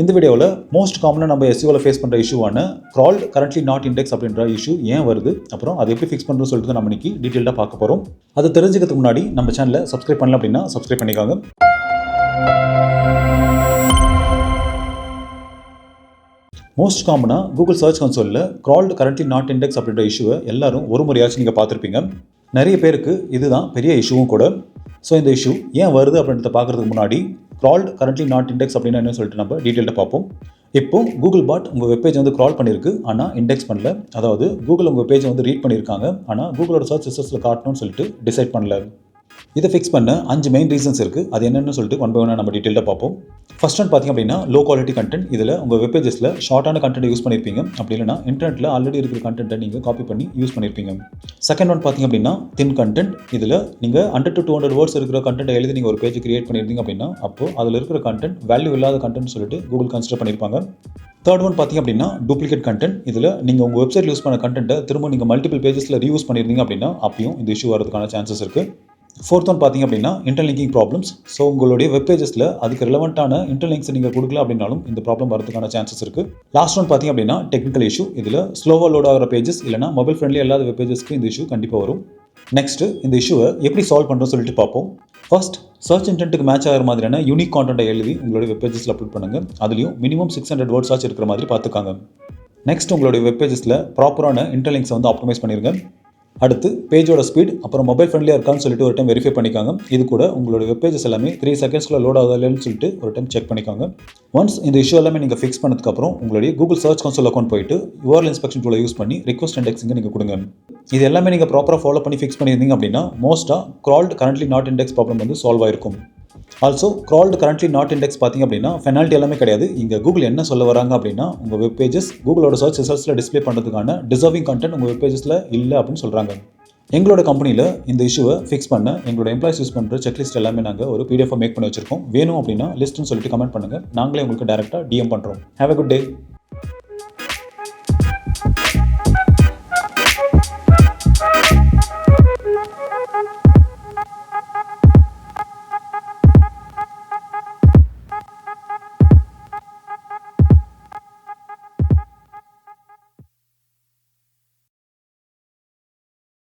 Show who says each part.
Speaker 1: இந்த வீடியோவில் மோஸ்ட் காமனாக நம்ம எஸ்இஓவில் ஃபேஸ் பண்ணுற இஷ்யூவான crawled currently not index அப்படின்ற இஷ்யூ ஏன் வருது, அப்புறம் அதை எப்படி ஃபிக்ஸ் பண்ணுறோம்னு சொல்லிட்டு நம்ம இன்னைக்கு டீட்டெயிலாக பார்க்க போகிறோம். அதை தெரிஞ்சுக்கிறதுக்கு முன்னாடி நம்ம சேனலை சப்ஸ்கிரைப் பண்ணல அப்படின்னா சப்ஸ்கிரைப் பண்ணிக்காங்க. மோஸ்ட் காமனாக கூகுள் சர்ச் கன்சோலில் crawled currently not index அப்படின்ற இஷ்யூவை எல்லாரும் ஒரு முறையாச்சும் நீங்கள் பார்த்துருப்பீங்க. நிறைய பேருக்கு இதுதான் பெரிய இஷ்யூவும் கூட. ஸோ இந்த இஷ்யூ ஏன் வருது அப்படின்றத பார்க்குறதுக்கு முன்னாடி crawled currently not index அப்படின்னா என்ன சொல்லிட்டு நம்ம டீட்டெயிலாக பார்ப்போம். இப்போ கூகுள் பாட் உங்கள் வெப்பேஜ் வந்து crawl பண்ணியிருக்கு, ஆனால் இண்டெக்ஸ் பண்ணல. அதாவது கூகுள் உங்கள் பேஜை வந்து ரீட் பண்ணியிருக்காங்க, ஆனால் கூகுளோட சர்ச் ரிசல்ட்ஸில் காட்டணும்னு சொல்லிட்டு டிசைட் பண்ணல. இதை ஃபிக்ஸ் பண்ண 5 மெயின் ரீசன்ஸ் இருக்குது. அது என்னென்னு சொல்லிட்டு ஒன் பை ஒன்னாக நம்ம டீட்டெயிலாக பார்ப்போம். ஃபர்ஸ்ட் ஒன் பார்த்திங்க அப்படின்னா லோ குவாலிட்டி கண்டென்ட். இதில் உங்கள் வெப்பேஜஸில் ஷார்ட்டான கண்டென்ட் யூஸ் பண்ணியிருப்பீங்க, அப்படி இல்லைனா இன்டர்நெட்டில் ஆல்ரெடி இருக்கிற கண்டென்ட்டை நீங்கள் காப்பி பண்ணி யூஸ் பண்ணியிருப்பீங்க. செகண்ட் ஒன் பார்த்திங்க அப்படின்னா தின் கண்டென்ட். இதில் நீங்கள் 100 to 200 வேர்ட்ஸ் இருக்கிற கண்டென்ட்டை எழுதி நீங்கள் ஒரு பேஜ் கிரியேட் பண்ணியிருந்தீங்க அப்படின்னா அப்போது அதில் இருக்கிற கண்டென்ட் வேல்யூ இல்லாத கண்டென்ட் சொல்லிட்டு கூகுள் கன்சிடர் பண்ணியிருப்பாங்க. தேர்ட் ஒன் பார்த்திங்க அப்படின்னா டூப்ளிகேட் கண்டென்ட். இதில் நீங்கள் உங்கள் வெப்சைட் யூஸ் பண்ண கண்டென்ட்டை திரும்ப நீங்கள் மல்டிபிள் பேஜஸில் ரீயூஸ் பண்ணியிருந்தீங்க அப்படின்னா அப்பயும் இந்த இஷ்யூ வரதுக்கான சான்சஸ் இருக்குது. ஃபோர்த் ஒன் பார்த்திங்க அப்படின்னா இன்டர்லிங்கிங் ப்ராப்ளம்ஸ். ஸோ உங்களுடைய வெப் பேஜஸில் அதுக்கு ரிலவெண்ட்டான இன்டர்லிங்க்ஸ் நீங்கள் கொடுக்கல அப்படின்னாலும் இந்த ப்ராப்ளம் வரதுக்கான சான்சஸ் இருக்குது. லாஸ்ட் ஒன் பார்த்திங்க அப்படின்னா டெக்னிக்கல் இஷ்யூ. இதில் ஸ்லோவாக லோட் ஆகிற பேஜஸ் இல்லைனா மொபைல் ஃப்ரெண்ட்லி இல்லாத வெப் பேஜஸ்க்கு இந்த இஷ்யூ கண்டிப்பாக வரும். நெக்ஸ்ட்டு இந்த இஷ்யூவை எப்படி சால்வ் பண்ணுறோம்னு சொல்லிட்டு பார்ப்போம். ஃபர்ஸ்ட், சர்ச் இன்டென்ட்டுக்கு மேட்ச் ஆகிற மாதிரியான யூனிக் கான்டென்ட்டை எழுதி உங்களுடைய வெப் பேஜஸில் அப்லோட் பண்ணுங்கள். அதுலேயும் மினிமம் 600 வேர்ட்ஸ் ஆச்சு இருக்கிற மாதிரி பார்த்துக்காங்க. நெக்ஸ்ட், உங்களுடைய வெப் பேஜஸில் ப்ராப்பரான இன்டர்லிங்க்ஸை வந்து ஆப்டிமைஸ் பண்ணிருங்க. அடுத்து, பேஜோட ஸ்பீட் அப்புறம் மொபைல் ஃப்ரெண்ட்லியாக இருக்கான்னு சொல்லிட்டு ஒரு டைம் வெரிஃபை பண்ணிக்காங்க. இது கூட உங்களோட வெப் பேஜஸ் எல்லாமே 3 செகண்ட்ஸ்க்குள்ள லோட் ஆகுதா இல்லைன்னு சொல்லிட்டு ஒரு டைம் செக் பண்ணிக்காங்க. ஒன்ஸ் இந்த இஷ்யூ எல்லாமே நீங்கள் ஃபிக்ஸ் பண்ணதுக்கப்புறம் உங்களுடைய கூகுள் சர்ச் கன்சோல் அக்கௌண்ட் போயிட்டு URL இன்ஸ்பெக்ஷன் டூலை யூஸ் பண்ணி ரிக்வஸ்ட் இண்டெக்ஸிங்கை நீங்கள் கொடுங்க. இது எல்லாமே நீங்கள் ப்ராப்பராக ஃபாலோ பண்ணி ஃபிக்ஸ் பண்ணியிருந்தீங்க அப்படின்னா மோஸ்ட்டாக crawled currently not index problem வந்து சால்வ் ஆயிருக்கும். Also crawled currently not index பார்த்திங்க அப்படின்னா பெனால்ட்டி எல்லாமே கிடையாது. இங்கே கூகுள் என்ன சொல்ல வராங்க அப்படின்னா உங்கள் வெப் பேஜஸ் கூகுளோட சர்ச் ரிசல்ட்ஸில் டிஸ்பிளே பண்ணுறதுக்கான டிசர்விங் கண்டென்ட் உங்கள் வெப் பேஜஸில் இல்லை அப்படின்னு சொல்கிறாங்க. எங்களோட கம்பெனியில் இந்த இஷ்யூவை ஃபிக்ஸ் பண்ண எங்களோட எம்ப்ளாயிஸ் யூஸ் பண்ணுற செக்லிஸ்ட் எல்லாமே நாங்கள் ஒரு PDF மேக் பண்ணி வச்சிருக்கோம். வேணும் அப்படின்னா லிஸ்ட்னு சொல்லிட்டு கமெண்ட் பண்ணுங்கள், நாங்களே உங்களுக்கு டேரெக்டாக DM பண்ணுறோம். Have a good day.